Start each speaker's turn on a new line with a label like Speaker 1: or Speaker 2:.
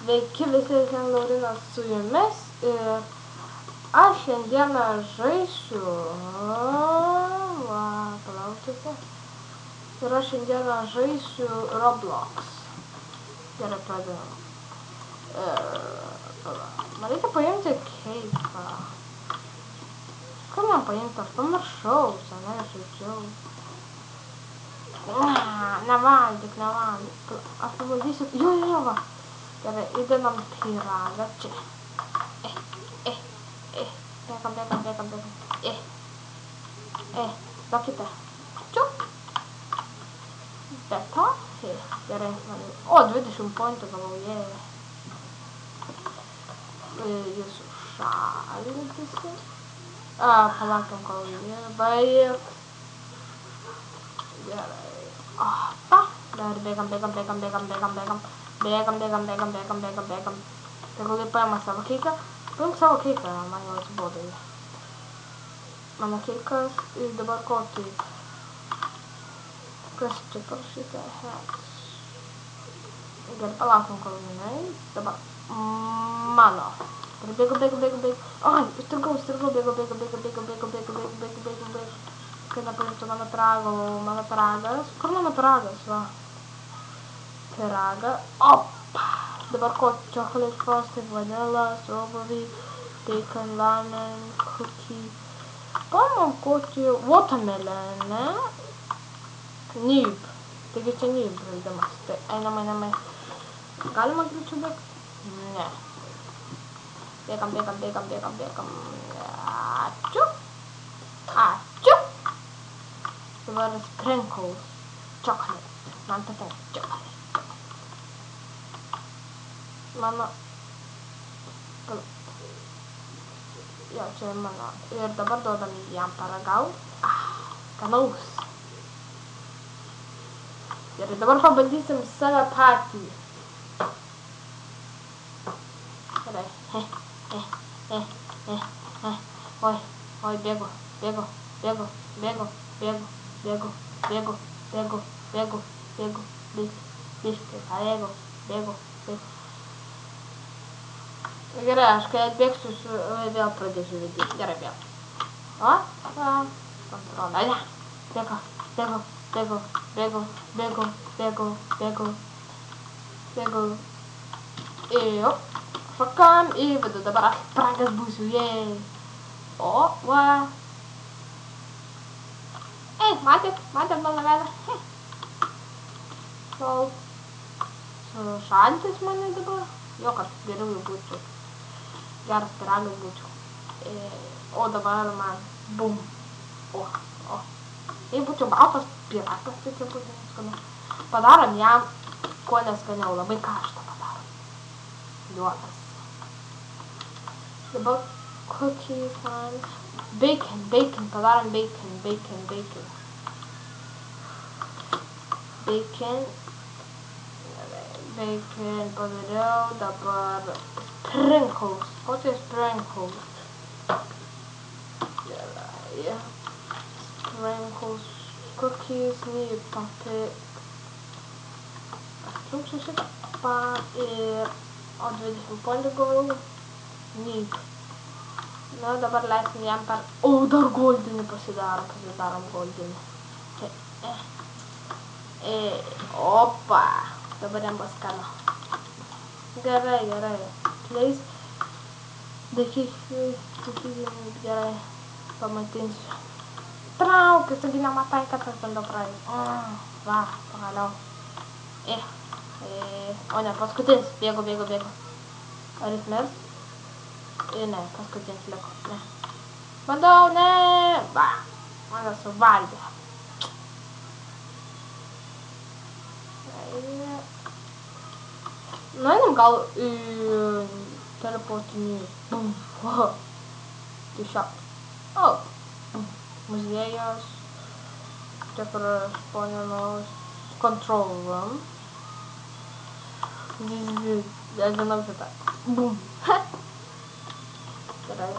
Speaker 1: Sveiki visi, šiandien Laurinas su jumis ir aš šiandieną žaisiu, palaukite, ir aš šiandieną žaisiu Roblox. Gerai, pradėjom. Man reikia paimti keipą. Ką man paimti, aš pamiršau, senai žaidžiau. Nevalgyk. Aš pavalgysiu, jo, va. Gerai, įdedam pyragą čia. Bėgam. Duokite. Čiup. Be to, gerai. O, 20 pointų gavau, Jis užšaldysi. Palaukim, kol jie baigs. Gerai. Opa. Dar bėgam. Tegul jie paima savo keiką. Paimk savo keiką, man jau atsibodo. Mano keikas ir dabar kokį. Kas čia parašyta? Gerai, palaukim, kol jinai. Dabar mano. Bėgu. Ai, strigau, bėgu. Kai nepažįstu mano pyragas. Kur mano pyragas, va? Pyraga. Opa! Dabar ko? Chocolate frosting, vanilla, strawberry, bacon, lemon, cookie. Paimam kokį watermelon, ne? Noob. Taigi čia noob žaidimas. Tai einam. Galima greičiau bėgti? Ne. Bėgam. Ačiū. Dabar sprinkles. Chocolate. Man patinka chocolate. Mano. Jo, čia mano. Ir dabar duodam jam paragauti. Skanaus. Gerai, dabar pabandysim save patį. Gerai. Oi, bėgu. Bėgu. Gerai, aš kai atbėgsiu, vėl pradėsiu vedyti. Gerai, vėl. Kontrolė, ne. Bėgu. Ir šokam įvedu, dabar aš pragas būsiu, O, va. Ei, matėt mano veidą? Kol sušaldytis mane dabar. Jo, kad geriau jau būčiau. Geras pyragas būčiau. O dabar man bum. O. Jei būčiau baltas pyragas, tai čia būtų neskanu. Padarom jam kuo neskaniau, labai karštą padarom. Juodas. Dabar cookies, man. Bacon, padarom bacon. Bacon padariau, dabar sprinkles. O tai sprinkles? Gerai. Sprinkles, cookies, need papik. Atlūksiu šitą ir 20 pointų gavau. Need. Na, dabar leisim jam dar goldinį pasidarom goldinį. Opa. Dabar jam paskano. Gerai. Please. Dėkykime, gerai. Pamatinsiu. Traukis, taigi nematai, kad aš bandau praeiti. Va, pagaliau. O ne, paskutinis. Bėgu. Ar jis mirs? Ne, paskutinis liko. Ne. Bandau, ne. Va, mane suvalgė. Nu, einam gal teleportinį. Tiesiog. Muziejus. Čia kur spawninus. Control room. Aš žinau šitą. Bum. Gerai.